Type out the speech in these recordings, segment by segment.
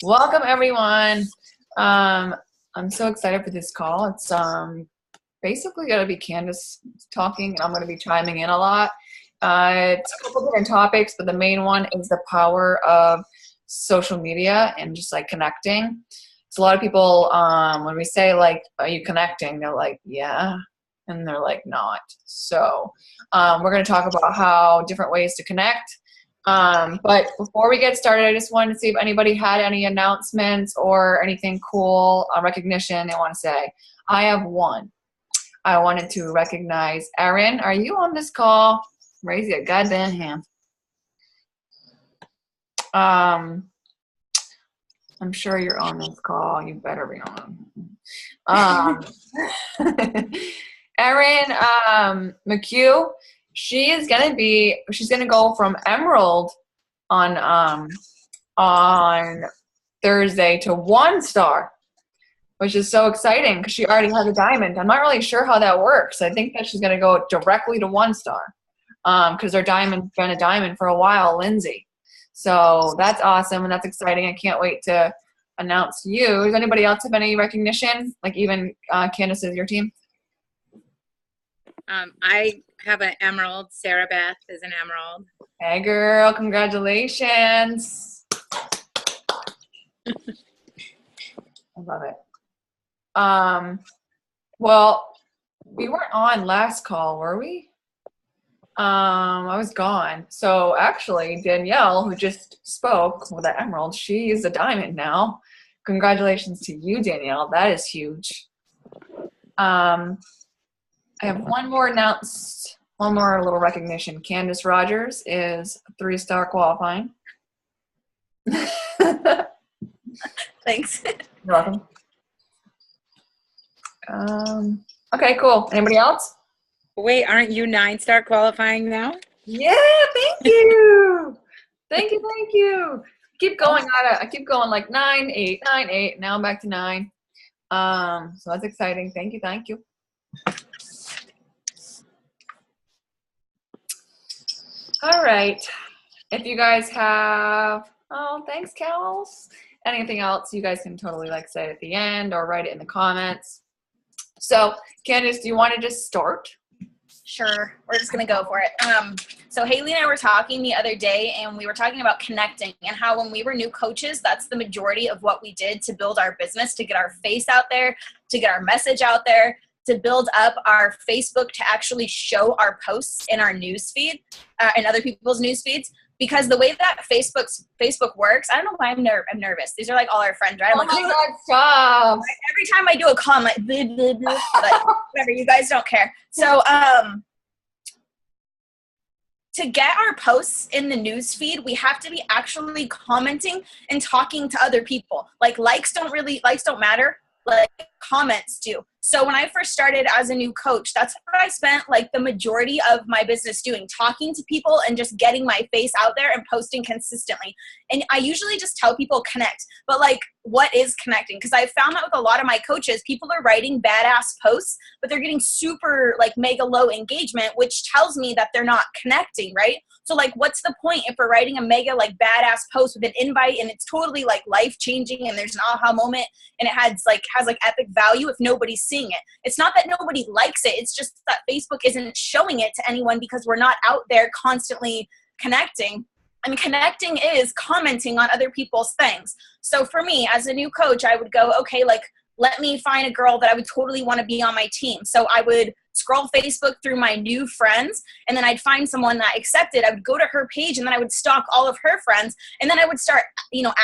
Welcome, everyone. I'm so excited for this call. It's basically going to be Candace talking, and I'm going to be chiming in a lot. It's a couple different topics, but the main one is the power of social media and just like connecting. So a lot of people, when we say like, "Are you connecting?" They're like, "Yeah," and they're like, "Not." So we're going to talk about how different ways to connect. But before we get started, I just wanted to see if anybody had any announcements or anything cool, recognition they want to say. I have one. I wanted to recognize Erin. Are you on this call? Raise your goddamn hand. I'm sure you're on this call. You better be on. Erin McHugh. She's gonna go from Emerald on Thursday to 1 star, which is so exciting because she already has a diamond. I'm not really sure how that works. I think that she's gonna go directly to 1 star because her diamond's been a diamond for a while, Lindsay. So that's awesome and that's exciting. I can't wait to announce to you. Does anybody else have any recognition? Like even Candace is your team? I have an emerald. Sarah Beth is an emerald. Hey, girl. Congratulations. I love it. Well, we weren't on last call, were we? I was gone. So actually, Danielle, who just spoke with the emerald, she's a diamond now. Congratulations to you, Danielle. That is huge. I have one more little recognition. Candace Rogers is 3-star qualifying. Thanks. You're welcome. Okay, cool. Anybody else? Wait, aren't you 9-star qualifying now? Yeah, thank you. Thank you. Keep going. I keep going like 9, 8, 9, 8. Now I'm back to 9. So that's exciting. Thank you. All right. If you guys have, thanks, Cals. Anything else, you guys can totally like say it at the end or write it in the comments. So, Candace, do you want to just start? Sure. We're just going to go for it. So Haley and I were talking the other day, and we were talking about connecting and how when we were new coaches, that's the majority of what we did to build our business, to get our face out there, to get our message out there, to build up our Facebook, to actually show our posts in our news feed and other people's news feeds. Because the way that Facebook works, I don't know why I'm nervous. These are like all our friends, right? I'm like, my God, stop. Every time I do a comment, blah, blah, blah, but whatever, you guys don't care. So to get our posts in the news feed, we have to be actually commenting and talking to other people. Like likes don't matter. Like comments do. So when I first started as a new coach, that's what I spent like the majority of my business doing, talking to people and just getting my face out there and posting consistently. And I usually just tell people connect, but like what is connecting? Because I found that with a lot of my coaches, people are writing badass posts, but they're getting super like mega low engagement, which tells me that they're not connecting, right? So like, what's the point if we're writing a mega like badass post with an invite and it's totally like life changing and there's an aha moment and it has like epic value if nobody's seeing it? It's not that nobody likes it. It's just that Facebook isn't showing it to anyone because we're not out there constantly connecting. And connecting is commenting on other people's things. So for me as a new coach, I would go, okay, like let me find a girl that I would totally want to be on my team. So I would scroll Facebook through my new friends, and then I'd find someone that accepted. I would go to her page, and then I would stalk all of her friends, and then I would start,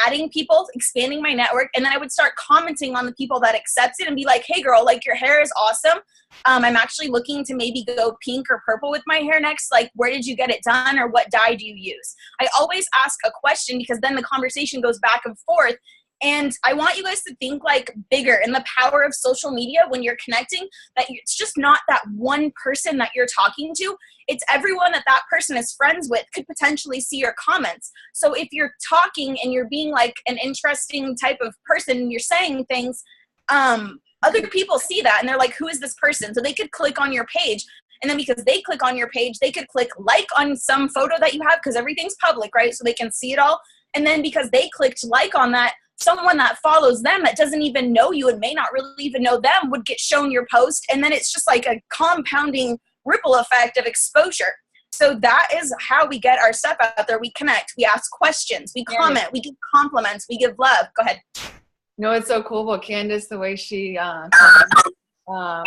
adding people, expanding my network, and then I would start commenting on the people that accepted and be like, hey girl, like your hair is awesome. I'm actually looking to maybe go pink or purple with my hair next. Like, where did you get it done, or what dye do you use? I always ask a question because then the conversation goes back and forth. And I want you guys to think like bigger in the power of social media when you're connecting, that it's just not that one person that you're talking to. It's everyone that person is friends with could potentially see your comments. So if you're talking and you're being like an interesting type of person and you're saying things, other people see that and they're like, who is this person? So they could click on your page. And then because they click on your page, they could click like on some photo that you have because everything's public, right? So they can see it all. And then because they clicked like on that, someone that follows them that doesn't even know you and may not really even know them would get shown your post. And then it's just like a compounding ripple effect of exposure. So that is how we get our stuff out there. We connect, we ask questions, we comment, we give compliments, we give love. Go ahead. You know, it's so cool about Candace, the way she, God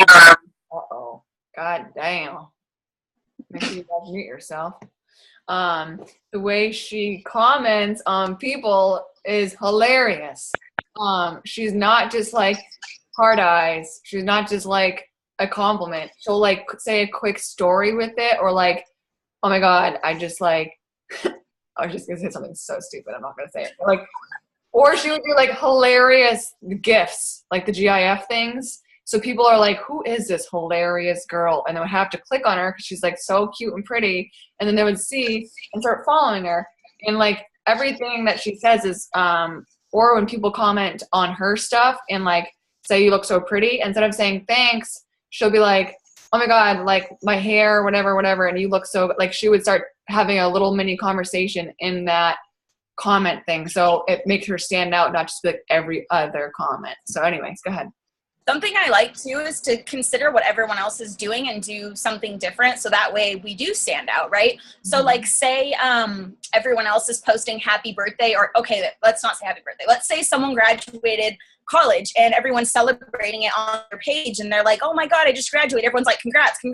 damn. Make sure you guys mute yourself. The way she comments on people is hilarious. She's not just like hard eyes. She's not just like a compliment. She'll like say a quick story with it, or like, oh my God, I just like, I was just gonna say something so stupid. I'm not gonna say it. Like, or she would do like hilarious GIFs, like the GIF things. So people are like, who is this hilarious girl? And they would have to click on her because she's like so cute and pretty. And then they would see and start following her. And like everything that she says is, or when people comment on her stuff and like say you look so pretty, instead of saying thanks, she'll be like, oh my God, like my hair, whatever. And you look so, like she would start having a little mini conversation in that comment thing. So it makes her stand out, not just like every other comment. So anyways, go ahead. Something I like too is to consider what everyone else is doing and do something different. So that way we do stand out, right? So like say everyone else is posting happy birthday, or okay, let's not say happy birthday. Let's say someone graduated college and everyone's celebrating it on their page and they're like, oh my God, I just graduated. Everyone's like, congrats. And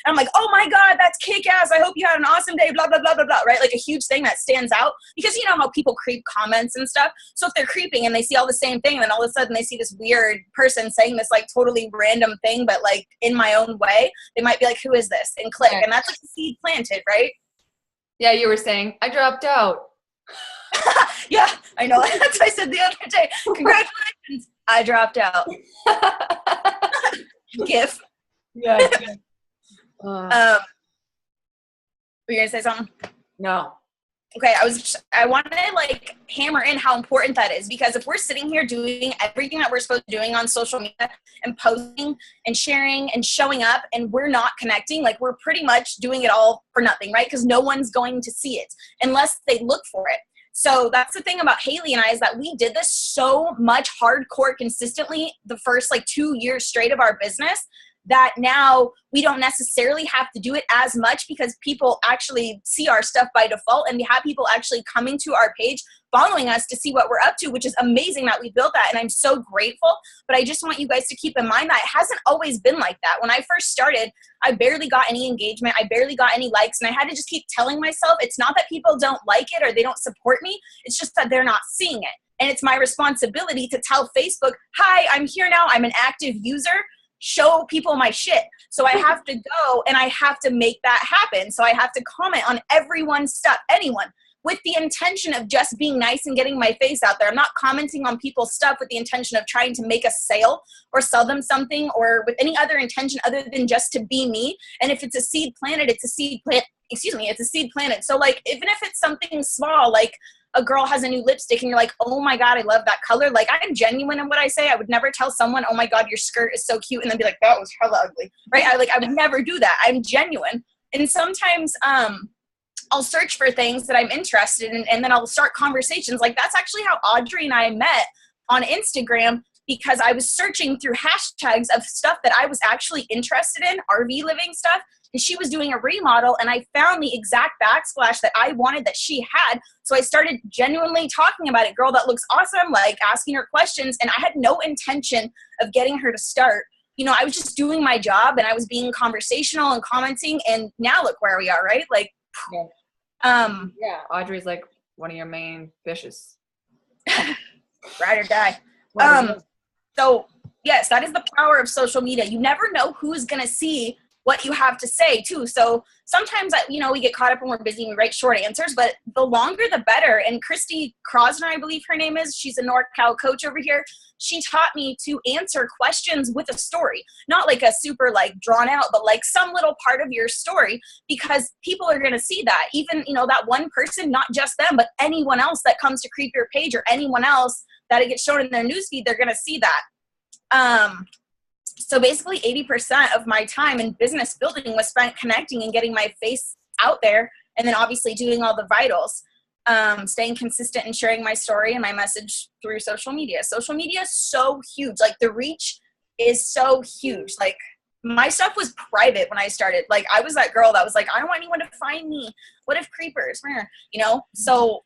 I'm like, oh my God, that's kick ass. I hope you had an awesome day, blah, blah, blah, blah, blah, right? Like a huge thing that stands out because you know how people creep comments and stuff. So if they're creeping and they see all the same thing, and then all of a sudden they see this weird person saying this like totally random thing, but like in my own way, they might be like, who is this? And click. And that's like a seed planted, right? Yeah, you were saying, I dropped out. Yeah, I know. That's what I said the other day. Congratulations, I dropped out. GIF. Yeah. Were you gonna say something? No. Okay, I want to like hammer in how important that is, because if we're sitting here doing everything that we're supposed to be doing on social media and posting and sharing and showing up and we're not connecting, like we're pretty much doing it all for nothing, right? Because no one's going to see it unless they look for it. So that's the thing about Haley and I, is that we did this so much hardcore consistently the first like 2 years straight of our business, that now we don't necessarily have to do it as much because people actually see our stuff by default, and we have people actually coming to our page, following us to see what we're up to, which is amazing that we built that. And I'm so grateful. But I just want you guys to keep in mind that it hasn't always been like that. When I first started, I barely got any engagement. I barely got any likes. And I had to just keep telling myself, it's not that people don't like it or they don't support me. It's just that they're not seeing it. And it's my responsibility to tell Facebook, hi, I'm here now. I'm an active user. Show people my shit. So I have to go and I have to make that happen. So I have to comment on everyone's stuff, anyone, with the intention of just being nice and getting my face out there. I'm not commenting on people's stuff with the intention of trying to make a sale or sell them something, or with any other intention other than just to be me. And if it's a seed planted, it's a seed plant. It's a seed planted. So like, even if it's something small, like a girl has a new lipstick and you're like, oh my God, I love that color. Like, I'm genuine in what I say. I would never tell someone, oh my God, your skirt is so cute, and then be like, that was hella ugly, right? I would never do that. I'm genuine. And sometimes I'll search for things that I'm interested in, and then I'll start conversations. Like, that's actually how Audrey and I met on Instagram, because I was searching through hashtags of stuff that I was actually interested in, RV living stuff. And she was doing a remodel, and I found the exact backsplash that I wanted that she had. So I started genuinely talking about it. Girl, that looks awesome, like asking her questions. And I had no intention of getting her to start. You know, I was just doing my job, and I was being conversational and commenting. And now look where we are, right? Like, yeah, Audrey's like one of your main fishes. Ride or die. So yes, that is the power of social media. You never know who's going to see what you have to say too. So sometimes, you know, we get caught up when we're busy and we write short answers, but the longer the better. And Christy Crosner, I believe her name is, she's a NorCal coach over here. She taught me to answer questions with a story, not like a super like drawn out, but like some little part of your story, because people are going to see that. Even, you know, that one person, not just them, but anyone else that comes to creep your page, or anyone else that it gets shown in their newsfeed, they're going to see that. So basically 80% of my time in business building was spent connecting and getting my face out there, and then obviously doing all the vitals. staying consistent and sharing my story and my message through social media. Social media is so huge. Like the reach is so huge. Like my stuff was private when I started. Like I was that girl that was like, I don't want anyone to find me. What if creepers? You know? So,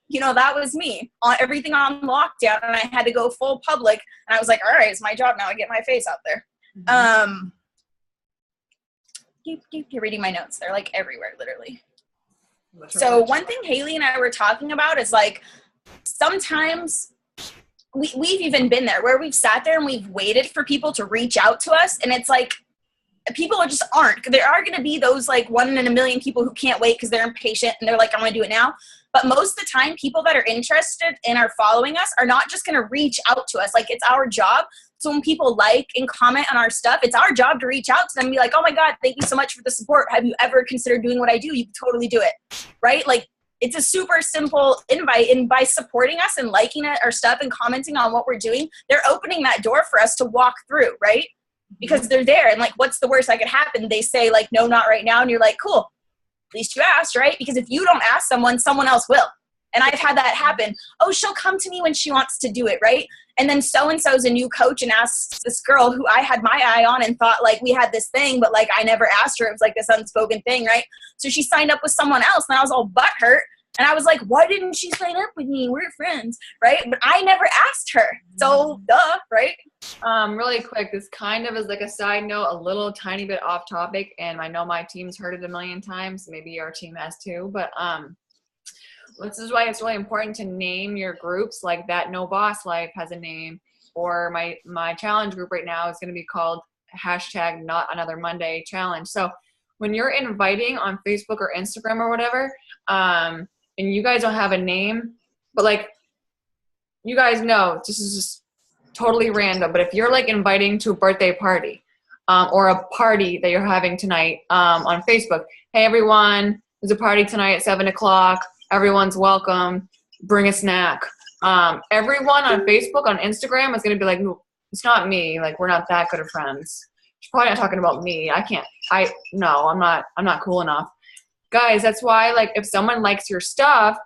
you know, that was me on everything on lockdown, and I had to go full public, and I was like, all right, it's my job now to get my face out there. You're reading my notes. They're like everywhere, literally. So one thing Haley and I were talking about is like, sometimes we've even been there where we've sat there and we've waited for people to reach out to us. And it's like, people just aren't. There are going to be those like 1 in a million people who can't wait because they're impatient and they're like, I want to do it now. But most of the time, people that are interested and are following us are not just going to reach out to us. Like it's our job. So when people like and comment on our stuff, it's our job to reach out to them and be like, oh my God, thank you so much for the support. Have you ever considered doing what I do? You can totally do it. Right? Like it's a super simple invite. And by supporting us and liking our stuff and commenting on what we're doing, they're opening that door for us to walk through. Right? Because they're there. And like, what's the worst that could happen? They say like, no, not right now. And you're like, cool. At least you asked, right? Because if you don't ask someone, someone else will. And I've had that happen. Oh, she'll come to me when she wants to do it, right? And then so-and-so's a new coach and asks this girl who I had my eye on and thought like we had this thing, but like I never asked her. It was like this unspoken thing, right? So she signed up with someone else and I was all butthurt. And I was like, why didn't she sign up with me? We're friends, right? But I never asked her. So duh, right? Really quick, this kind of is like a side note, a little tiny bit off topic, and I know my team's heard it a million times. Maybe our team has too, but this is why it's really important to name your groups. Like that No Boss Life has a name, or my challenge group right now is going to be called #NotAnotherMonday Challenge. So when you're inviting on Facebook or Instagram or whatever, and you guys don't have a name, but like you guys know this is just totally random, but if you're like inviting to a birthday party or a party that you're having tonight on Facebook, hey everyone, there's a party tonight at 7:00, everyone's welcome, bring a snack. Everyone on Facebook, on Instagram is going to be like, it's not me, like we're not that good of friends. She's probably not talking about me. No, I'm not cool enough. Guys, that's why like if someone likes your stuff,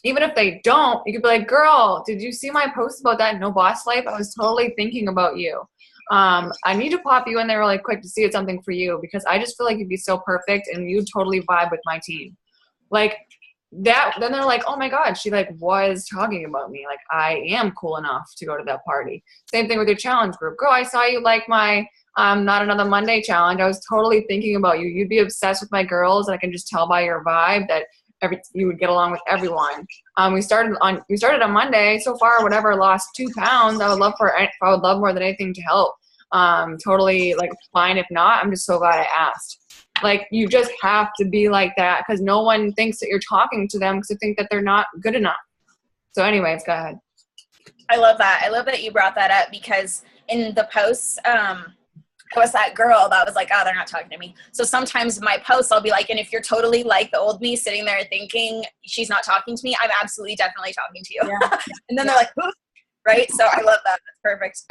even if they don't, you could be like, girl, did you see my post about that No Boss Life? I was totally thinking about you. I need to pop you in there really quick to see it's something for you, because I just feel like you'd be so perfect and you'd totally vibe with my team. Like that, then they're like, oh my God, she like was talking about me. Like I am cool enough to go to that party. Same thing with your challenge group. Girl, I saw you like my Not Another Monday challenge. I was totally thinking about you. You'd be obsessed with my girls, and I can just tell by your vibe that you would get along with everyone. We started on Monday. So far, whatever, lost 2 pounds. I would love more than anything to help. Totally like fine if not. I'm just so glad I asked. Like you just have to be like that, because no one thinks that you're talking to them because they think that they're not good enough. So anyways, go ahead. I love that. I love that you brought that up, because in the posts, I was that girl that was like, oh, they're not talking to me. So sometimes in my posts, I'll be like, and if you're totally like the old me sitting there thinking she's not talking to me, I'm absolutely definitely talking to you. Yeah. And then they're like, who? Right? So I love that. That's perfect.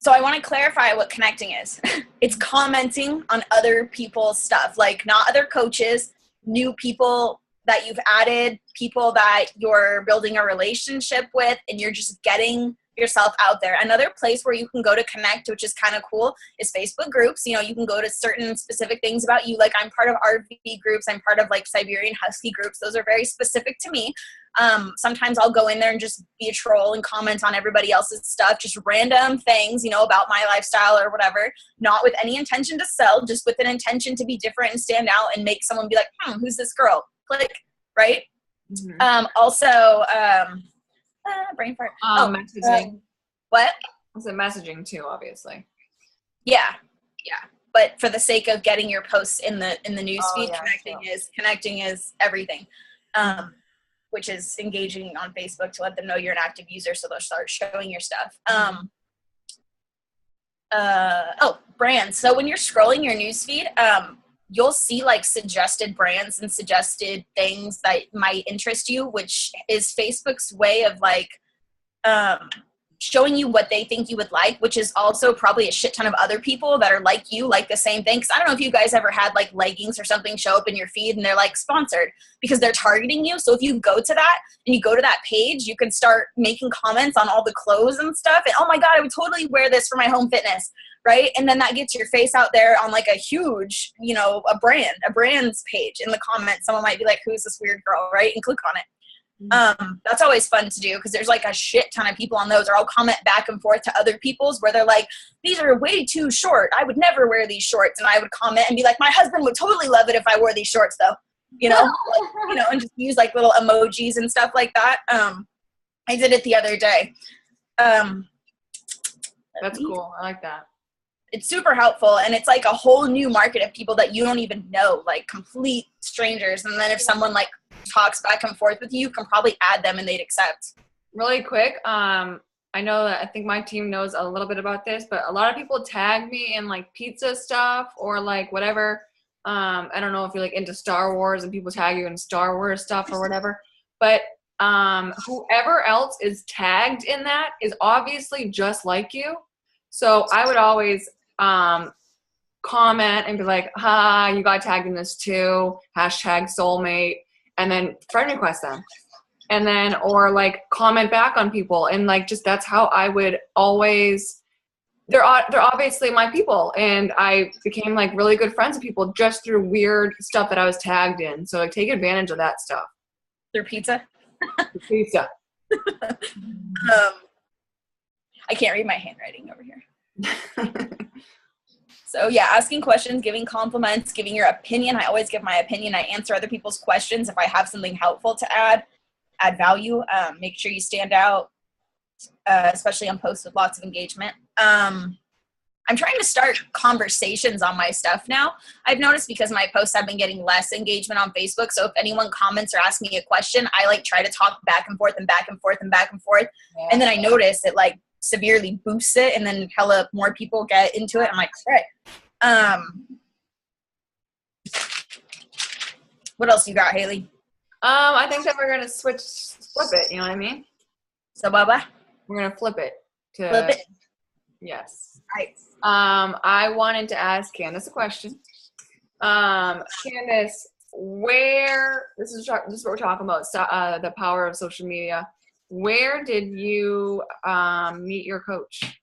So I want to clarify what connecting is. It's commenting on other people's stuff, like not other coaches, new people that you've added, people that you're building a relationship with, and you're just getting yourself out there. Another place where you can go to connect, which is kind of cool, is Facebook groups. You know, you can go to certain specific things about you. Like I'm part of RV groups. I'm part of like Siberian Husky groups. Those are very specific to me. Sometimes I'll go in there and just be a troll and comment on everybody else's stuff, just random things, you know, about my lifestyle or whatever, not with any intention to sell, just with an intention to be different and stand out and make someone be like, who's this girl? Click, right? Mm-hmm. Brain fart. Messaging. What? It's a messaging too, obviously. Yeah. But for the sake of getting your posts in the news feed, connecting is everything. Which is engaging on Facebook to let them know you're an active user, so they'll start showing your stuff. Brands. So when you're scrolling your news feed, you'll see like suggested brands and suggested things that might interest you, which is Facebook's way of like showing you what they think you would like, which is also probably a shit ton of other people that are like you, like the same thing. Cause I don't know if you guys ever had like leggings or something show up in your feed and they're like sponsored because they're targeting you. So if you go to that and you go to that page, you can start making comments on all the clothes and stuff. And oh my God, I would totally wear this for my home fitness. Right. And then that gets your face out there on like a huge, you know, a brand's page in the comments. Someone might be like, who's this weird girl? Right. And click on it. That's always fun to do because there's like a shit ton of people on those, or I'll comment back and forth to other people's where they're like, these are way too short. I would never wear these shorts. And I would comment and be like, my husband would totally love it if I wore these shorts though, you know, like, you know, and just use like little emojis and stuff like that. I did it the other day. That's cool. I like that. It's super helpful, and it's like a whole new market of people that you don't even know, like complete strangers. And then if someone like talks back and forth with you, you can probably add them and they'd accept. Really quick, I know that I think my team knows a little bit about this, but a lot of people tag me in like pizza stuff or like whatever. I don't know if you're like into Star Wars and people tag you in Star Wars stuff or whatever, but whoever else is tagged in that is obviously just like you. So I would always comment and be like, hi, you got tagged in this too, hashtag soulmate, and then friend request them. And then, or like comment back on people. And like, just, that's how I would always, they're obviously my people. And I became like really good friends with people just through weird stuff that I was tagged in. So like take advantage of that stuff. Through pizza? Pizza. I can't read my handwriting over here. So yeah, asking questions, giving compliments, giving your opinion. I always give my opinion. I answer other people's questions. If I have something helpful to add value, make sure you stand out, especially on posts with lots of engagement. I'm trying to start conversations on my stuff now. I've noticed because my posts have been getting less engagement on Facebook. So if anyone comments or asks me a question, I like try to talk back and forth and back and forth and back and forth. Yeah. And then I notice it like severely boosts it, and then hella more people get into it. I'm like, all right. What else you got, Haley? I think that we're gonna flip it. You know what I mean? So, Baba, we're gonna flip it to flip it. Yes. Right. I wanted to ask Candace a question. Candace, this is what we're talking about, the power of social media. Where did you meet your coach?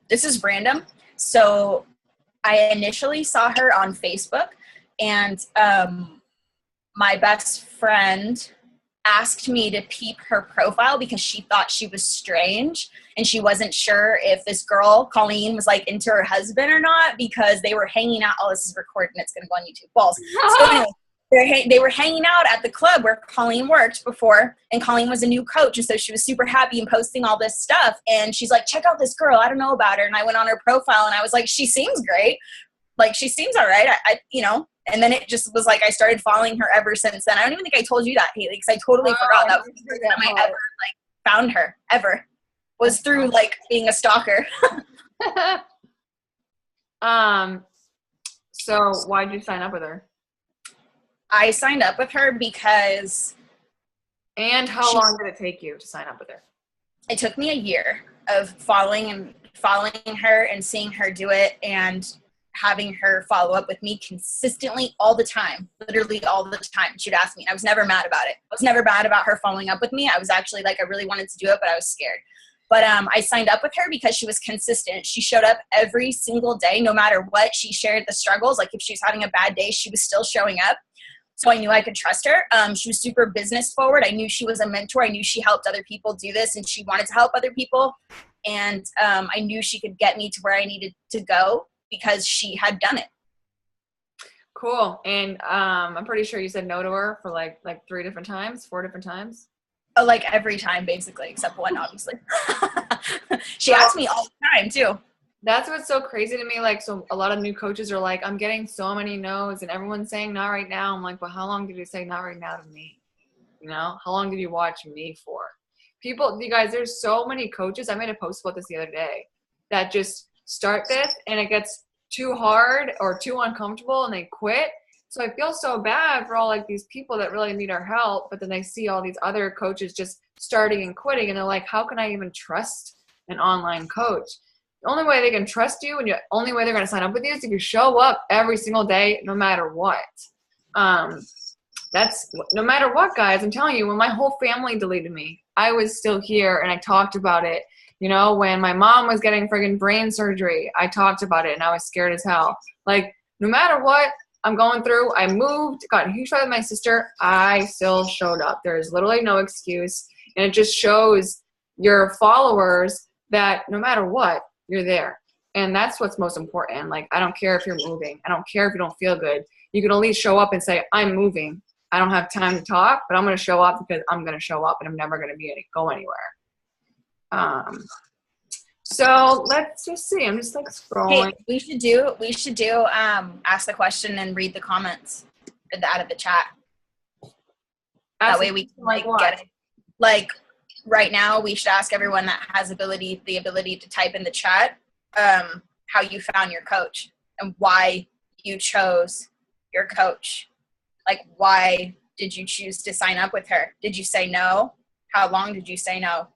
This is random. So I initially saw her on Facebook, and my best friend asked me to peep her profile because she thought she was strange and she wasn't sure if this girl, Colleen, was like into her husband or not because they were hanging out. Oh, this is recorded and it's going to go on YouTube. Balls. So anyway, they were hanging out at the club where Colleen worked before, and Colleen was a new coach. And so she was super happy and posting all this stuff. And she's like, check out this girl. I don't know about her. And I went on her profile and I was like, she seems great. Like, she seems all right. I you know, and then it just was like, I started following her ever since then. I don't even think I told you that, Haley, because I totally forgot. That was the first time I ever like found her ever, was through like being a stalker. So why did you sign up with her? I signed up with her because. And how long did it take you to sign up with her? It took me a year of following her and seeing her do it and having her follow up with me consistently all the time, literally all the time. She'd ask me, and I was never mad about it. I was never mad about her following up with me. I was actually like, I really wanted to do it, but I was scared. But I signed up with her because she was consistent. She showed up every single day, no matter what. She shared the struggles. Like if she was having a bad day, she was still showing up. So I knew I could trust her. She was super business forward. I knew she was a mentor. I knew she helped other people do this, and she wanted to help other people. And I knew she could get me to where I needed to go because she had done it. Cool. And I'm pretty sure you said no to her for like 4 different times. Oh, like every time basically, except one, obviously. She asked me all the time too. That's what's so crazy to me. Like, so a lot of new coaches are like, I'm getting so many no's and everyone's saying not right now. I'm like, well, how long did you say not right now to me? You know, how long did you watch me for? People, you guys, there's so many coaches. I made a post about this the other day that just start this and it gets too hard or too uncomfortable and they quit. So I feel so bad for all like these people that really need our help, but then they see all these other coaches just starting and quitting, and they're like, how can I even trust an online coach? The only way they can trust you and the only way they're going to sign up with you is if you show up every single day, no matter what. That's no matter what, guys. I'm telling you, when my whole family deleted me, I was still here and I talked about it. You know, when my mom was getting friggin' brain surgery, I talked about it and I was scared as hell. Like, no matter what I'm going through, I moved, got a huge fight with my sister, I still showed up. There is literally no excuse. And it just shows your followers that no matter what, you're there. And that's what's most important. Like, I don't care if you're moving. I don't care if you don't feel good. You can at least show up and say, I'm moving. I don't have time to talk, but I'm going to show up because I'm going to show up and I'm never going to go anywhere. So let's just see. I'm just like scrolling. Hey, we should do ask the question and read the comments out of the chat. That way we can like get it. Like right now, we should ask everyone that has the ability to type in the chat how you found your coach and why you chose your coach. Like, why did you choose to sign up with her? Did you say no? How long did you say no?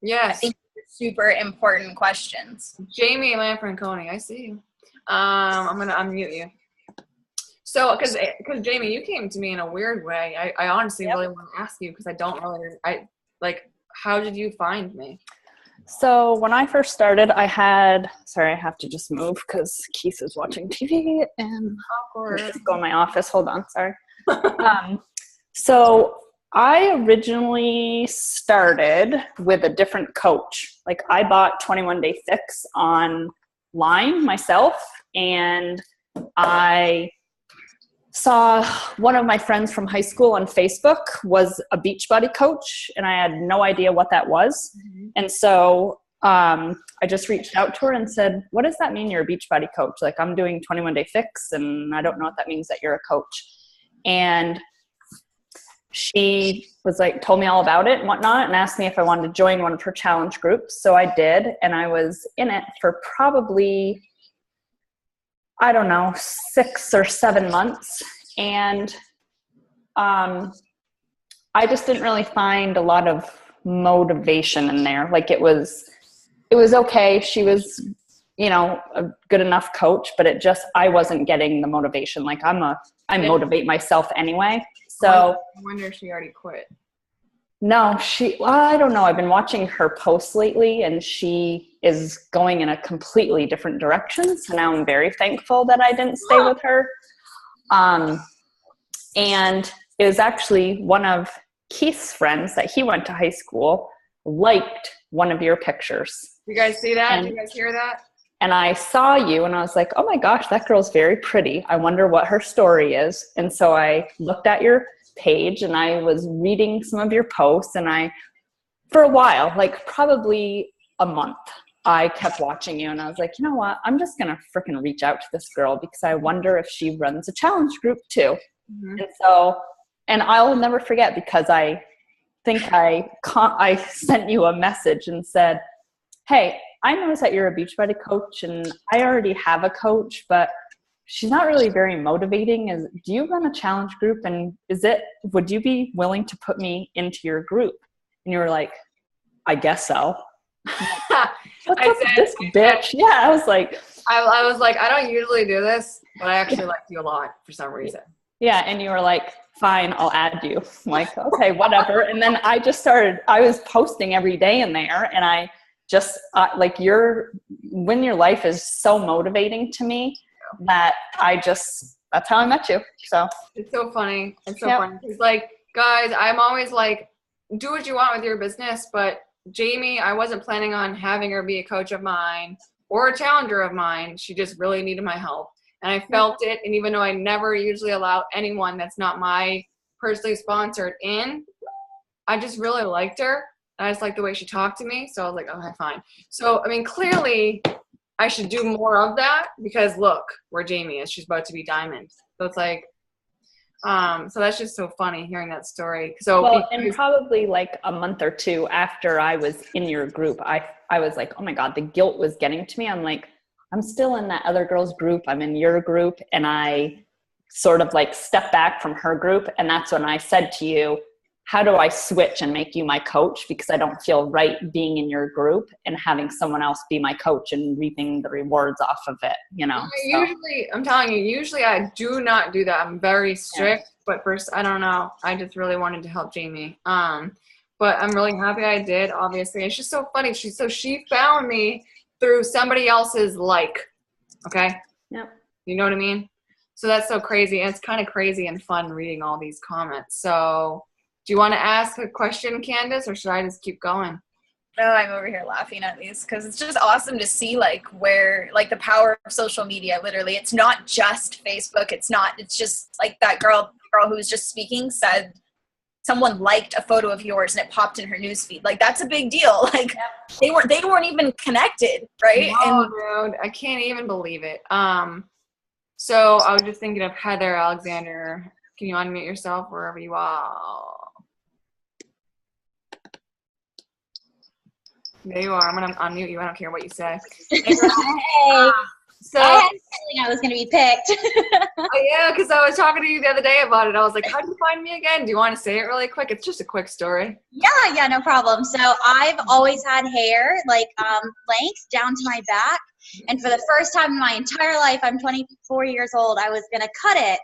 Yes. I think these are super important questions. Jamie Manfranconi, I see you. I'm going to unmute you. So, because Jamie, you came to me in a weird way. I honestly really want to ask you because I don't really, how did you find me? So when I first started, I have to just move because Keith is watching TV and just go in my office. Hold on, sorry. So I originally started with a different coach. Like I bought 21 Day Fix online myself, and I saw one of my friends from high school on Facebook was a Beachbody coach, and I had no idea what that was. Mm-hmm. And so I just reached out to her and said, what does that mean you're a Beachbody coach? Like, I'm doing 21 Day Fix, and I don't know what that means that you're a coach. And she was like, told me all about it and whatnot, and asked me if I wanted to join one of her challenge groups. So I did, and I was in it for probably, I don't know, 6 or 7 months. And I just didn't really find a lot of motivation in there. Like it was okay. She was, a good enough coach, but I wasn't getting the motivation. Like I motivate myself anyway. So I wonder if she already quit. No, I don't know. I've been watching her posts lately, and she is going in a completely different direction. So now I'm very thankful that I didn't stay with her. And it was actually one of Keith's friends that he went to high school liked one of your pictures. You guys see that? Do you guys hear that? And I saw you and I was like, oh my gosh, that girl's very pretty. I wonder what her story is. And so I looked at your page and I was reading some of your posts, and for a while, like probably a month, I kept watching you and I was like, you know what? I'm just going to freaking reach out to this girl because I wonder if she runs a challenge group too. Mm-hmm. And I'll never forget, because I think I sent you a message and said, hey, I noticed that you're a Beachbody coach and I already have a coach, but she's not really very motivating. Do you run a challenge group, and would you be willing to put me into your group? And you were like, I guess so. What's up with this bitch? Yeah, I was like, I don't usually do this, but I actually like you a lot for some reason. Yeah, and you were like, fine, I'll add you. I'm like, okay, whatever. And then I was posting every day in there, and I just when your life is so motivating to me that that's how I met you. So it's so funny. It's so funny. It's like, guys, I'm always like, do what you want with your business, but Jamie, I wasn't planning on having her be a coach of mine or a challenger of mine. She just really needed my help. And I felt it. And even though I never usually allow anyone that's not my personally sponsored in, I just really liked her. And I just liked the way she talked to me. So I was like, okay, fine. So, I mean, clearly I should do more of that, because look where Jamie is. She's about to be diamond. So it's like, so that's just so funny hearing that story. So and probably like a month or two after I was in your group, I was like, oh my God, the guilt was getting to me. I'm like, I'm still in that other girl's group. I'm in your group. And I sort of like step back from her group. And that's when I said to you, how do I switch and make you my coach? Because I don't feel right being in your group and having someone else be my coach and reaping the rewards off of it, you know? So. Usually, I'm telling you, usually I do not do that. I'm very strict, but first, I don't know. I just really wanted to help Jamie. But I'm really happy I did, obviously. It's just so funny. She found me through somebody else's okay? Yep. You know what I mean? So that's so crazy. And it's kind of crazy and fun reading all these comments. So do you want to ask a question, Candace, or should I just keep going? No, I'm over here laughing at these because it's just awesome to see where the power of social media. Literally, it's not just Facebook. It's just like that girl who was just speaking said someone liked a photo of yours and it popped in her newsfeed. Like, that's a big deal. Like, they weren't even connected, right? No, dude, I can't even believe it. So I was just thinking of Heather Alexander. Can you unmute yourself wherever you are? There you are. I'm going to unmute you. I don't care what you say. Hey, So, I had a feeling I was going to be picked. yeah, because I was talking to you the other day about it. I was like, how did you find me again? Do you want to say it really quick? It's just a quick story. Yeah, no problem. So I've always had hair, length down to my back. And for the first time in my entire life, I'm 24 years old, I was going to cut it.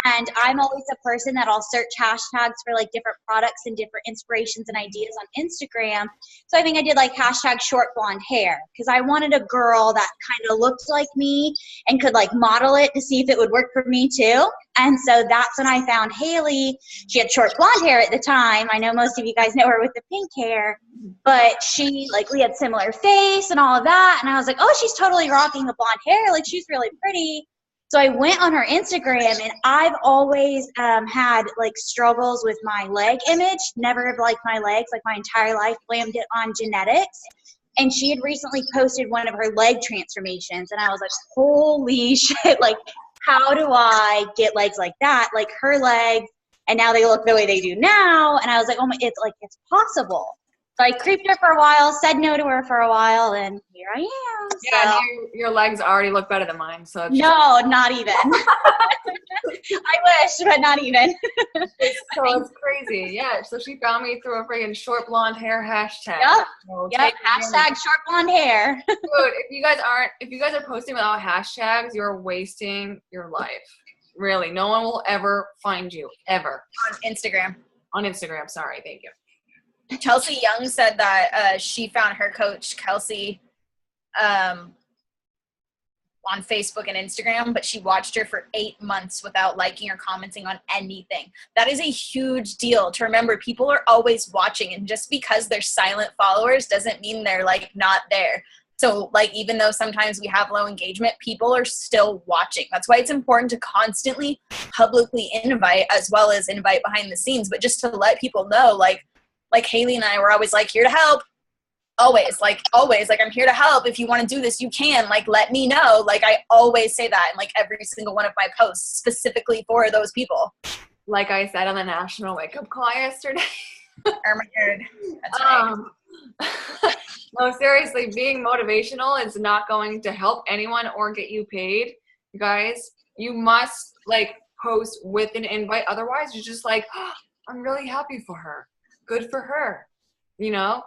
And I'm always a person that'll search hashtags for different products and different inspirations and ideas on Instagram. So I think I did hashtag short blonde hair because I wanted a girl that kind of looked like me and could model it to see if it would work for me too. And so that's when I found Haley. She had short blonde hair at the time. I know most of you guys know her with the pink hair, but she we had similar face and all of that. And I was like, oh, she's totally rocking the blonde hair. She's really pretty. So I went on her Instagram, and I've always had struggles with my leg image. Never have liked my legs, my entire life. Blamed it on genetics. And she had recently posted one of her leg transformations, and I was like, holy shit! How do I get legs like that? Her legs, and now they look the way they do now. And I was like, oh my, it's possible. So I creeped her for a while, said no to her for a while, and here I am. Yeah, so. your legs already look better than mine. So No, not even. I wish, but not even. So it's crazy. Yeah. So she found me through a friggin' short blonde hair hashtag. Yep. So Yep. Hashtag short blonde hair. Dude, if you guys are posting without hashtags, you're wasting your life. Really. No one will ever find you. Ever. On Instagram. On Instagram. Sorry. Thank you. Chelsea Young said that she found her coach, Kelsey, on Facebook and Instagram, but she watched her for 8 months without liking or commenting on anything. That is a huge deal to remember. People are always watching, and just because they're silent followers doesn't mean they're not there. So even though sometimes we have low engagement, people are still watching. That's why it's important to constantly publicly invite as well as invite behind the scenes, but just to let people know, like Haley and I were always here to help. Always, I'm here to help. If you want to do this, you can. Let me know. I always say that in every single one of my posts, specifically for those people. Like I said on the national wake up call yesterday. Oh my God. That's right. No, seriously, being motivational is not going to help anyone or get you paid. You guys, you must post with an invite. Otherwise, you're just oh, I'm really happy for her. Good for her.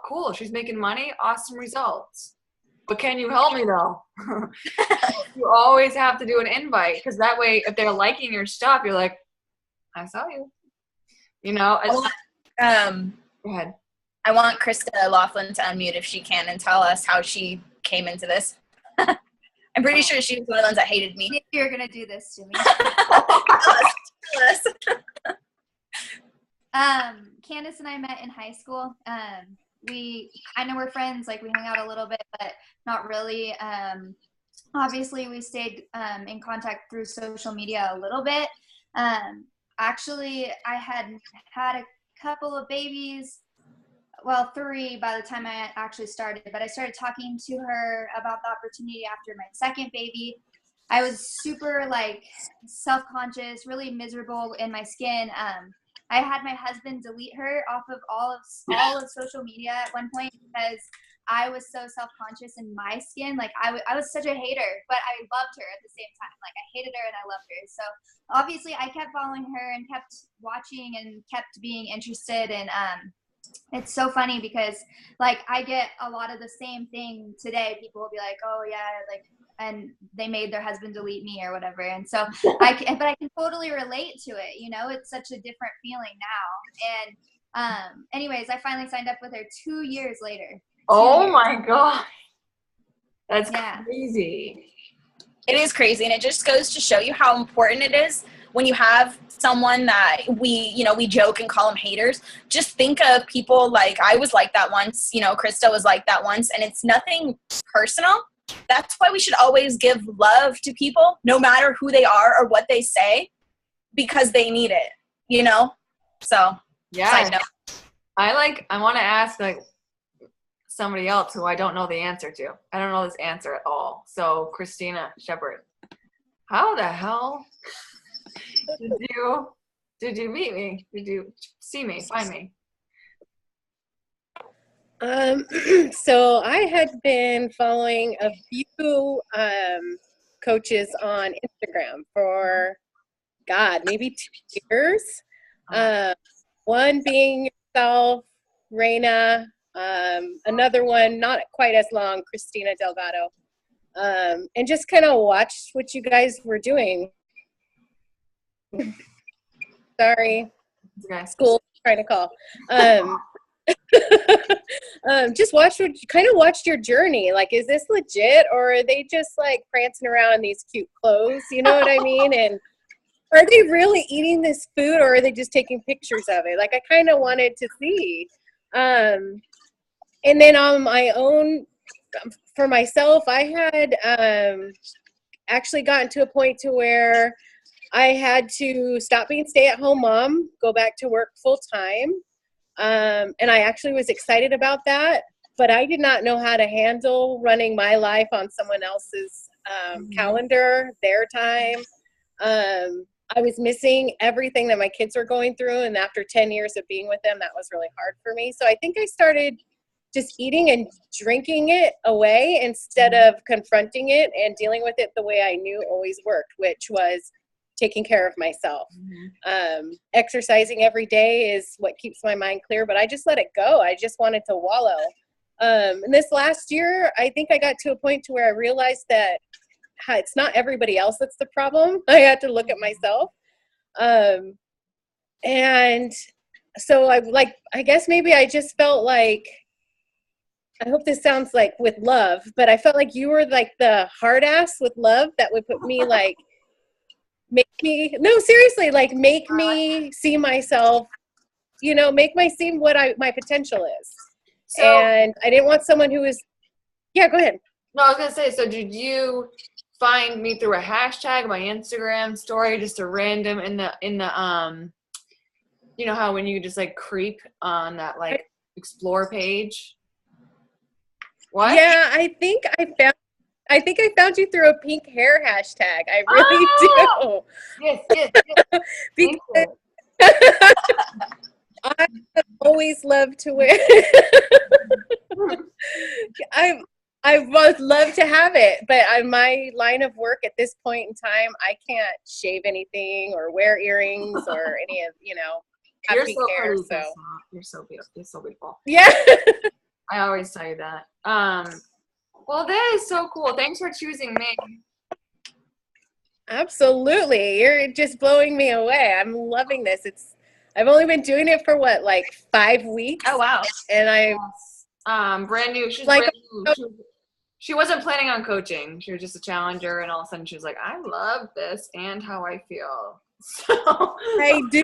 Cool. She's making money. Awesome results. But can you help me though? You always have to do an invite because that way, if they're liking your stuff, you're like, I saw you. Go ahead. I want Krista Laughlin to unmute if she can and tell us how she came into this. I'm pretty sure she was one of the ones that hated me. You're going to do this to me. Tell us. Candace and I met in high school. We kind of were friends, we hung out a little bit, but not really. Obviously, we stayed in contact through social media a little bit. Actually, I had a couple of babies, well, 3 by the time I actually started, but I started talking to her about the opportunity after my second baby. I was super self-conscious, really miserable in my skin. I had my husband delete her off of all of social media at one point because I was so self-conscious in my skin. Like I was such a hater, but I loved her at the same time. Like I hated her and I loved her. So obviously I kept following her and kept watching and kept being interested. And it's so funny because like I get a lot of the same thing today. People will be like, oh yeah, like, and they made their husband delete me or whatever. And so but I can totally relate to it. You know, it's such a different feeling now. And anyways, I finally signed up with her 2 years later. Oh my God. That's Yeah. crazy. It is crazy, and it just goes to show you how important it is when you have someone that we joke and call them haters. Just think of people like I was like that once, Krista was like that once, and it's nothing personal. That's why we should always give love to people, no matter who they are or what they say, because they need it, So, Yeah. side note. I want to ask like somebody else who I don't know the answer to. I don't know this answer at all. So Christina Shepard, how the hell did you meet me? Did you see me, find me? So I had been following a few coaches on Instagram for maybe 2 years. One being yourself, Reina, another one not quite as long, Christina Delgado, and just kind of watched what you guys were doing. Sorry, school trying to call. Just watched your journey. Like, is this legit, or are they just like prancing around in these cute clothes? You know what I mean? And are they really eating this food, or are they just taking pictures of it? Like, I kind of wanted to see. And then on my own, for myself, I had actually gotten to a point to where I had to stop being stay-at-home mom, go back to work full-time. And I actually was excited about that, but I did not know how to handle running my life on someone else's calendar, their time. I was missing everything that my kids were going through, and after 10 years of being with them, that was really hard for me. So I think I started just eating and drinking it away instead of confronting it and dealing with it the way I knew always worked, which was taking care of myself. Exercising every day is what keeps my mind clear, but I just let it go. I just wanted to wallow. And this last year, I think I got to a point to where I realized that it's not everybody else that's the problem. I had to look at myself. And so I guess maybe I just felt like, I hope this sounds like with love, but I felt like you were like the hard ass with love that would put me like, make me see myself, make me see what my potential is. So, and I didn't want someone who was, yeah, go ahead. No, I was going to say, so did you find me through a hashtag, my Instagram story, just a random in the you know how when you just like creep on that like explore page? What? Yeah, I think I found you through a pink hair hashtag. I really do. Yes. Because I always love to wear. I would love to have it, but on my line of work at this point in time, I can't shave anything or wear earrings or any of, have You're pink so hair. pretty. So You're so beautiful. You're so beautiful. yeah. I always tell you that. Well, that is so cool. Thanks for choosing me. Absolutely. You're just blowing me away. I'm loving this. I've only been doing it for what, like 5 weeks? Oh, wow. And Brand new. She's like, brand new. She wasn't planning on coaching. She was just a challenger, and all of a sudden she was like, I love this and how I feel. So I do.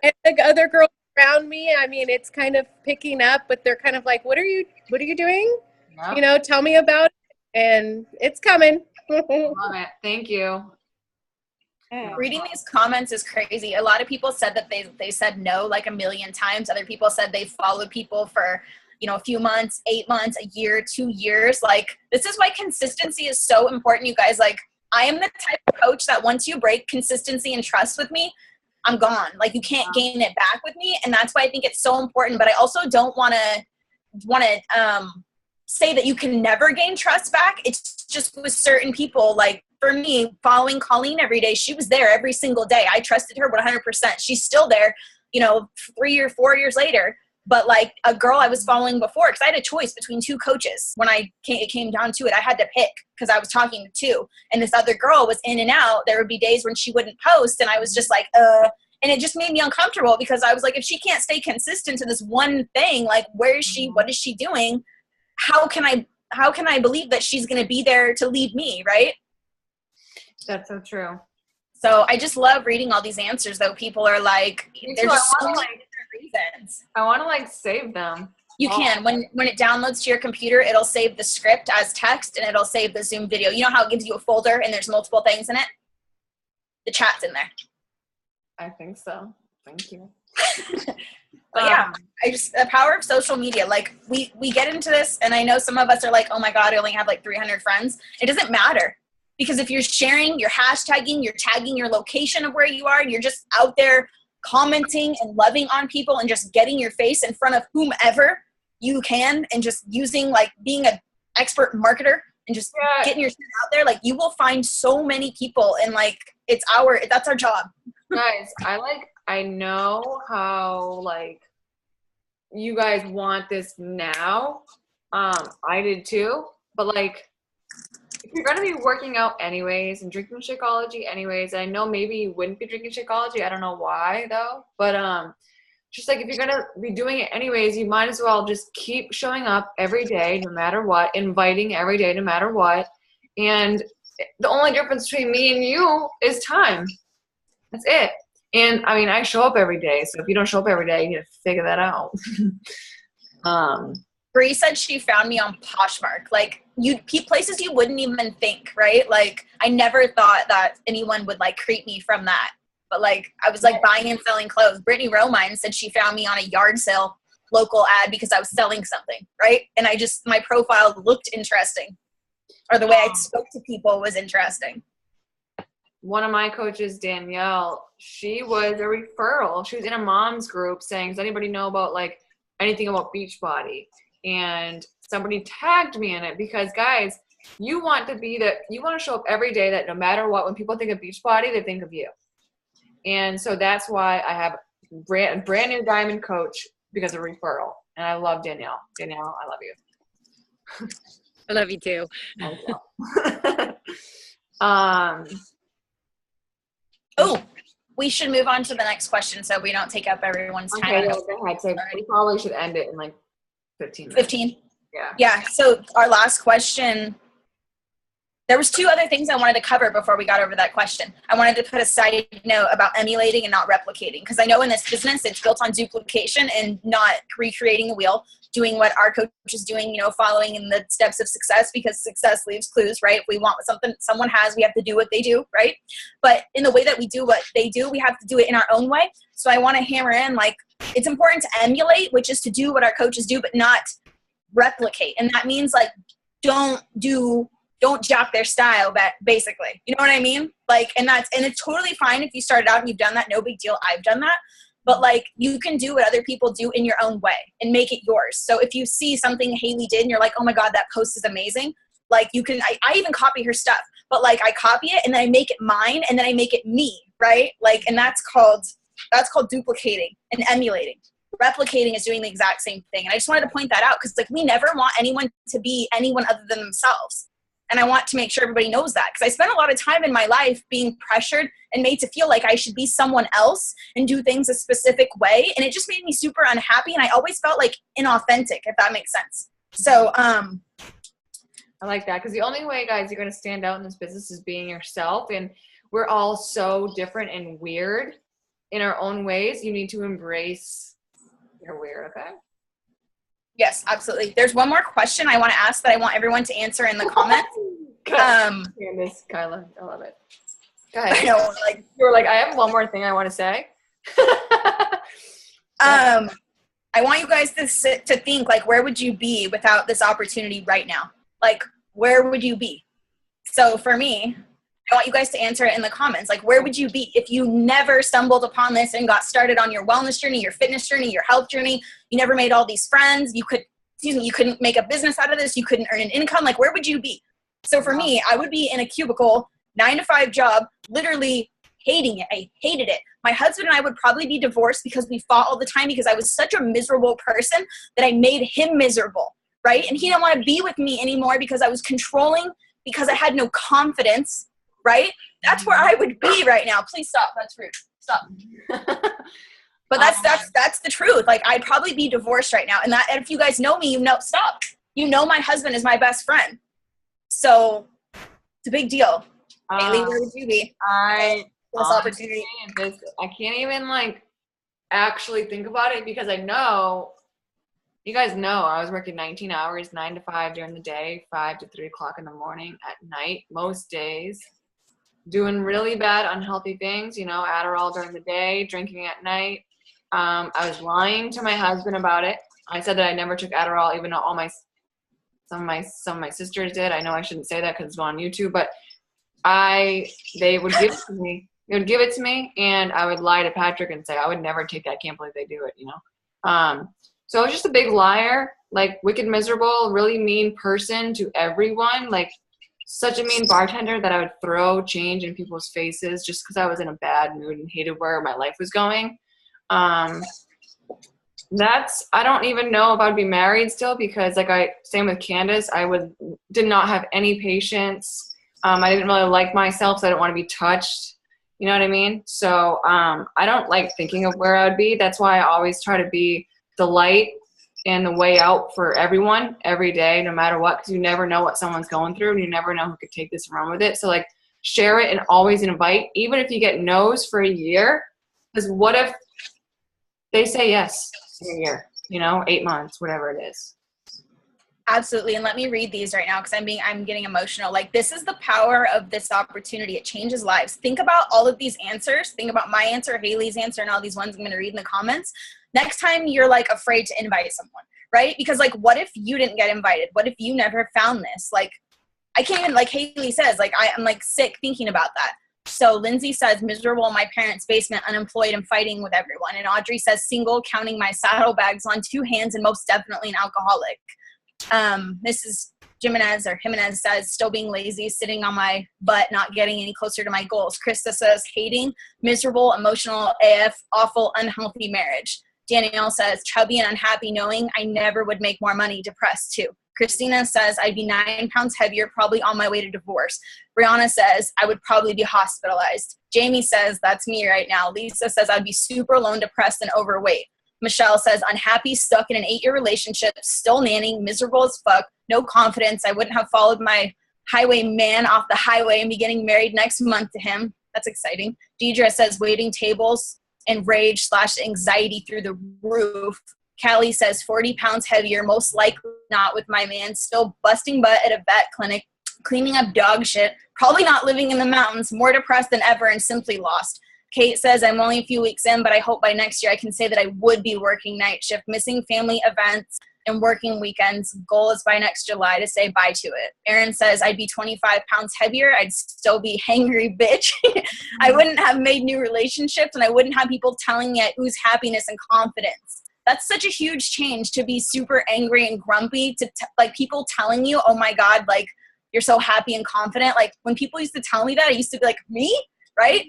And the other girls around me, I mean, it's kind of picking up, but they're kind of like, what are you doing? Yep. Tell me about it. And it's coming. Love it. Thank you. Reading these comments is crazy. A lot of people said that they said no like a million times. Other people said they followed people for, a few months, 8 months, a year, 2 years. Like, this is why consistency is so important, you guys. Like, I am the type of coach that once you break consistency and trust with me, I'm gone. Like, you can't gain it back with me. And that's why I think it's so important. But I also don't want to say that you can never gain trust back. It's just with certain people. Like for me, following Colleen every day, she was there every single day. I trusted her 100%. She's still there, 3 or 4 years later. But like a girl I was following before, because I had a choice between two coaches when it came down to it. I had to pick because I was talking to two. And this other girl was in and out. There would be days when she wouldn't post. And I was just like, and it just made me uncomfortable because I was like, if she can't stay consistent to this one thing, like where is she? What is she doing? How can I believe that she's going to be there to lead me, right? That's so true. So I just love reading all these answers, though. People are like, there's just so many different reasons. I want to like save them. You can. When it downloads to your computer, it'll save the script as text and it'll save the Zoom video. You know how it gives you a folder and there's multiple things in it? The chat's in there. I think so. Thank you. But yeah, the power of social media. Like we get into this, and I know some of us are like, oh my God, I only have like 300 friends. It doesn't matter, because if you're sharing, you're hashtagging, you're tagging your location of where you are, and you're just out there commenting and loving on people and just getting your face in front of whomever you can, and just using like being an expert marketer and just getting your shit out there, like you will find so many people, and like that's our job. Guys, I know how like you guys want this now. I did too, but like if you're gonna be working out anyways and drinking Shakeology anyways, I know maybe you wouldn't be drinking Shakeology. I don't know why though, but just like if you're gonna be doing it anyways, you might as well just keep showing up every day, no matter what, inviting every day, no matter what. And the only difference between me and you is time. That's it. And I mean, I show up every day, so if you don't show up every day, you need to figure that out. Bree said she found me on Poshmark. Like places you wouldn't even think, right? Like I never thought that anyone would like creep me from that. But like I was like buying and selling clothes. Brittany Romine said she found me on a yard sale local ad because I was selling something, right? And my profile looked interesting, or the way I spoke to people was interesting. One of my coaches, Danielle, she was a referral. She was in a mom's group saying, does anybody know about like anything about Beachbody? And somebody tagged me in it because guys, you want to show up every day that no matter what, when people think of Beachbody, they think of you. And so that's why I have brand new diamond coach because of referral. And I love Danielle. Danielle, I love you. I love you too. Oh, we should move on to the next question so we don't take up everyone's time. Okay, go ahead. So we probably should end it in like 15 minutes. 15? Yeah. Yeah, so our last question, there was two other things I wanted to cover before we got over that question. I wanted to put a side note about emulating and not replicating, because I know in this business it's built on duplication and not recreating the wheel, doing what our coach is doing, following in the steps of success, because success leaves clues, right? If we want something someone has, we have to do what they do, right? But in the way that we do what they do, we have to do it in our own way. So I want to hammer in, like, it's important to emulate, which is to do what our coaches do, but not replicate. And that means like, don't jock their style, basically. You know what I mean? Like, and it's totally fine if you started out and you've done that, no big deal. I've done that. But like, you can do what other people do in your own way and make it yours. So if you see something Haley did and you're like, oh my God, that post is amazing. Like you can, I even copy her stuff, but like I copy it and then I make it mine and then I make it me, right? Like, and that's called duplicating and emulating. Replicating is doing the exact same thing. And I just wanted to point that out because like we never want anyone to be anyone other than themselves. And I want to make sure everybody knows that, because I spent a lot of time in my life being pressured and made to feel like I should be someone else and do things a specific way. And it just made me super unhappy. And I always felt like inauthentic, if that makes sense. So, I like that, because the only way, guys, you're going to stand out in this business is being yourself. And we're all so different and weird in our own ways. You need to embrace your weird, okay? Yes, absolutely. There's one more question I want to ask that I want everyone to answer in the comments. Candace, Kyla, I love it. Go ahead. I know, like you were like, I have one more thing I want to say. I want you guys to think, like, where would you be without this opportunity right now? Like, where would you be? So for me, I want you guys to answer it in the comments. Like, where would you be if you never stumbled upon this and got started on your wellness journey, your fitness journey, your health journey? You never made all these friends. You could excuse me, you couldn't make a business out of this. You couldn't earn an income. Like, where would you be? So for me, I would be in a cubicle, 9-to-5 job, literally hating it. I hated it. My husband and I would probably be divorced because we fought all the time because I was such a miserable person that I made him miserable, right? And he didn't want to be with me anymore because I was controlling, because I had no confidence, right? That's where I would be right now. Please stop. That's rude. Stop. But that's the truth. Like, I'd probably be divorced right now. And if you guys know me, you know, stop. You know, my husband is my best friend. So it's a big deal. Haley, where would you be? This opportunity. I can't even like actually think about it because I know, you guys know, I was working 19 hours, 9 to 5 during the day, 5 to 3 o'clock in the morning, at night, most days, doing really bad, unhealthy things, you know, Adderall during the day, drinking at night. I was lying to my husband about it. I said that I never took Adderall, even though some of my sisters did. I know I shouldn't say that because it's on YouTube, but they would give it to me. They would give it to me, and I would lie to Patrick and say, I would never take that. I can't believe they do it, you know? So I was just a big liar, like wicked, miserable, really mean person to everyone, like such a mean bartender that I would throw change in people's faces just because I was in a bad mood and hated where my life was going. I don't even know if I'd be married still because same with Candace, did not have any patience. I didn't really like myself, so I didn't want to be touched. You know what I mean? So I don't like thinking of where I would be. That's why I always try to be the light and the way out for everyone every day, no matter what, because you never know what someone's going through and you never know who could take this and run with it. So like share it and always invite, even if you get no's for a year, because what if they say yes in a year, you know, 8 months, whatever it is. Absolutely. And let me read these right now because I'm getting emotional. Like, this is the power of this opportunity. It changes lives. Think about all of these answers. Think about my answer, Haley's answer, and all these ones I'm going to read in the comments. Next time you're like afraid to invite someone, right? Because like, what if you didn't get invited? What if you never found this? Like, I can't even, like Haley says, like, I'm like sick thinking about that. So Lindsay says, miserable in my parents' basement, unemployed and fighting with everyone. And Audrey says, single, counting my saddlebags on 2 hands, and most definitely an alcoholic. Mrs. Jimenez says, still being lazy, sitting on my butt, not getting any closer to my goals. Krista says, hating, miserable, emotional, AF, awful, unhealthy marriage. Danielle says, chubby and unhappy, knowing I never would make more money, depressed too. Christina says, I'd be 9 pounds heavier, probably on my way to divorce. Brianna says, I would probably be hospitalized. Jamie says, that's me right now. Lisa says, I'd be super alone, depressed, and overweight. Michelle says, unhappy, stuck in an 8-year relationship, still nannying, miserable as fuck, no confidence. I wouldn't have followed my highway man off the highway and be getting married next month to him. That's exciting. Deidre says, waiting tables and rage/anxiety through the roof. Callie says, 40 pounds heavier, most likely not with my man, still busting butt at a vet clinic, cleaning up dog shit, probably not living in the mountains, more depressed than ever and simply lost. Kate says, I'm only a few weeks in, but I hope by next year I can say that I would be working night shift, missing family events and working weekends. Goal is by next July to say bye to it. Erin says, I'd be 25 pounds heavier. I'd still be hangry bitch. I wouldn't have made new relationships, and I wouldn't have people telling me I ooze happiness and confidence. That's such a huge change, to be super angry and grumpy, to like people telling you, oh my God, like you're so happy and confident. Like when people used to tell me that, I used to be like, me? Right?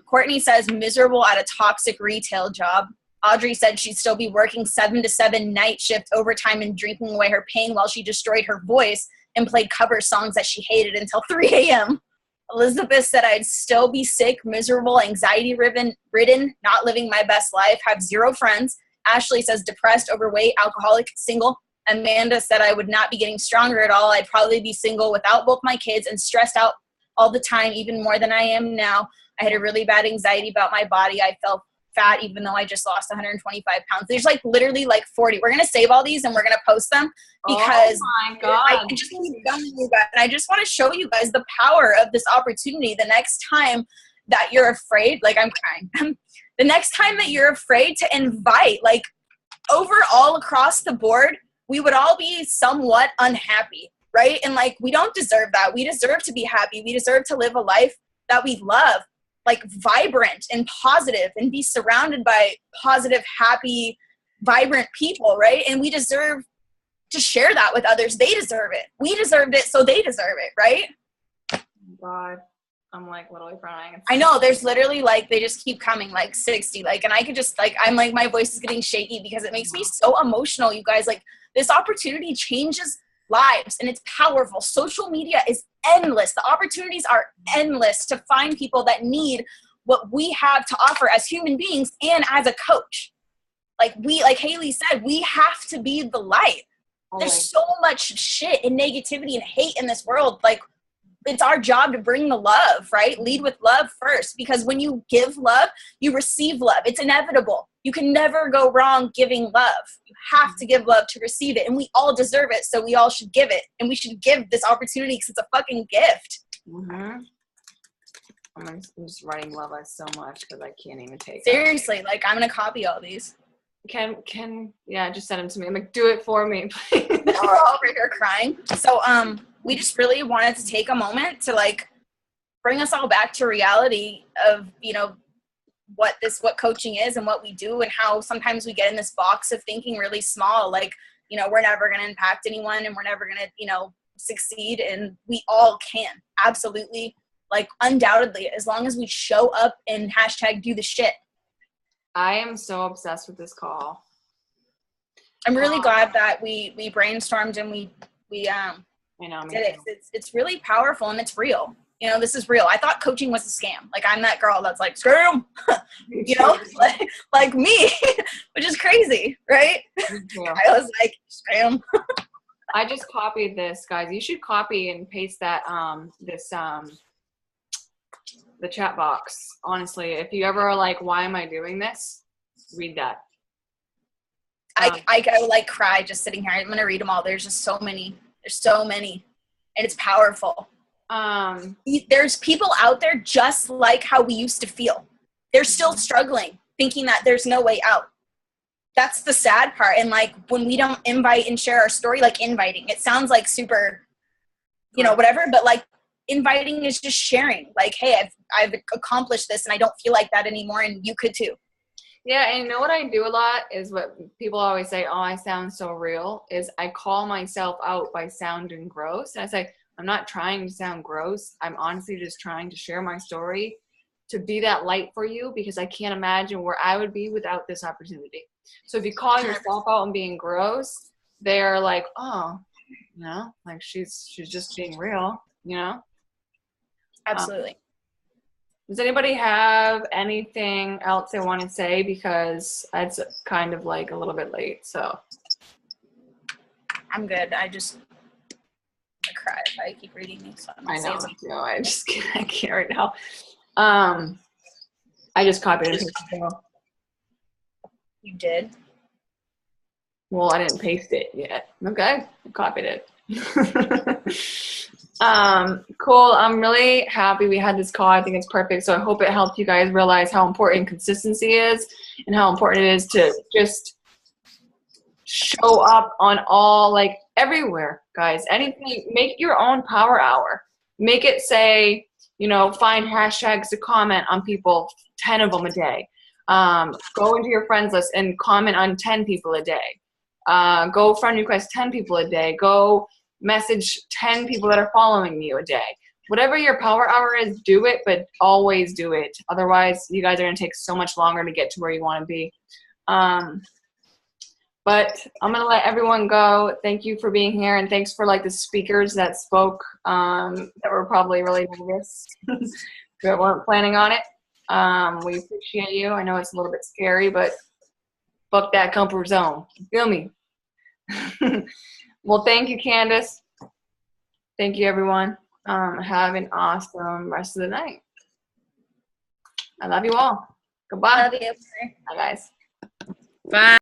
Courtney says, miserable at a toxic retail job. Audrey said she'd still be working 7 to 7 night shift overtime and drinking away her pain while she destroyed her voice and played cover songs that she hated until 3 a.m. Elizabeth said, I'd still be sick, miserable, anxiety-ridden, not living my best life, have 0 friends. Ashley says, depressed, overweight, alcoholic, single. Amanda said, I would not be getting stronger at all. I'd probably be single without both my kids and stressed out all the time, even more than I am now. I had a really bad anxiety about my body. I felt fat even though I just lost 125 pounds. There's like literally like 40. We're going to save all these and we're going to post them because oh my God. I just keep going, you guys. And I just want to show you guys the power of this opportunity. The next time that you're afraid, like I'm crying, the next time that you're afraid to invite, like overall across the board, we would all be somewhat unhappy, right? And like, we don't deserve that. We deserve to be happy. We deserve to live a life that we love, like vibrant and positive, and be surrounded by positive, happy, vibrant people, right? And we deserve to share that with others. They deserve it. We deserved it, so they deserve it, right? Oh God, I'm like literally crying. I know, there's literally like, they just keep coming, like 60, like, and I could just like, I'm like, my voice is getting shaky because it makes me so emotional, you guys. Like, this opportunity changes lives and it's powerful. Social media is endless. The opportunities are endless to find people that need what we have to offer as human beings and as a coach. Like Haley said, we have to be the light. There's so much shit and negativity and hate in this world. Like, it's our job to bring the love, right? Lead with love first, because when you give love, you receive love. It's inevitable. You can never go wrong giving love. You have to give love to receive it, and we all deserve it, so we all should give it, and we should give this opportunity because it's a fucking gift. Mm-hmm. I'm just writing love us so much because I can't even take it. Seriously, like, I'm gonna copy all these. Yeah, just send them to me. I'm like, do it for me, please. We're all over here crying. So, we just really wanted to take a moment to like bring us all back to reality of, you know, what coaching is and what we do, and how sometimes we get in this box of thinking really small, like, you know, we're never going to impact anyone and we're never going to, you know, succeed. And we all can, absolutely, like, undoubtedly, as long as we show up and #do the shit. I am so obsessed with this call. I'm really glad that we brainstormed and we I know, did it. It's really powerful and it's real. You know, this is real. I thought coaching was a scam. Like, I'm that girl that's like, scam, you know, like me, which is crazy, right? I was like, scam. I just copied this, guys. You should copy and paste that, the chat box. Honestly, if you ever are like, why am I doing this? Read that. I would like cry just sitting here. I'm going to read them all. There's just so many. There's so many. And it's powerful. There's people out there just like how we used to feel. They're still struggling, thinking that there's no way out. That's the sad part. And like, when we don't invite and share our story, like inviting, it sounds like super, you know, whatever, but like inviting is just sharing. Like, hey, I've accomplished this and I don't feel like that anymore. And you could too. Yeah, and you know what I do a lot is what people always say, oh, I sound so real, is I call myself out by sounding gross. And I say, I'm not trying to sound gross. I'm honestly just trying to share my story to be that light for you, because I can't imagine where I would be without this opportunity. So if you call yourself out and being gross, they're like, oh, you know, like she's just being real, you know? Absolutely. Does anybody have anything else they want to say? Because it's kind of like a little bit late, so. I'm good. I cry if I keep reading these. So I know, me too. I can't right now. I just copied it. You did? Well, I didn't paste it yet. Okay, I copied it. Cool. I'm really happy we had this call. I think it's perfect. So I hope it helped you guys realize how important consistency is and how important it is to just show up on all, like, everywhere, guys. Anything, make your own power hour. Make it say, you know, find hashtags to comment on people, 10 of them a day. Go into your friends list and comment on 10 people a day. Go friend request 10 people a day. Go message 10 people that are following you a day. Whatever your power hour is, do it, but always do it. Otherwise, you guys are going to take so much longer to get to where you want to be. But I'm going to let everyone go. Thank you for being here, and thanks for, like, the speakers that spoke that were probably really nervous that weren't planning on it. We appreciate you. I know it's a little bit scary, but fuck that comfort zone. You feel me? Well, thank you, Candace. Thank you, everyone. Have an awesome rest of the night. I love you all. Goodbye. Love you. Bye, guys. Bye.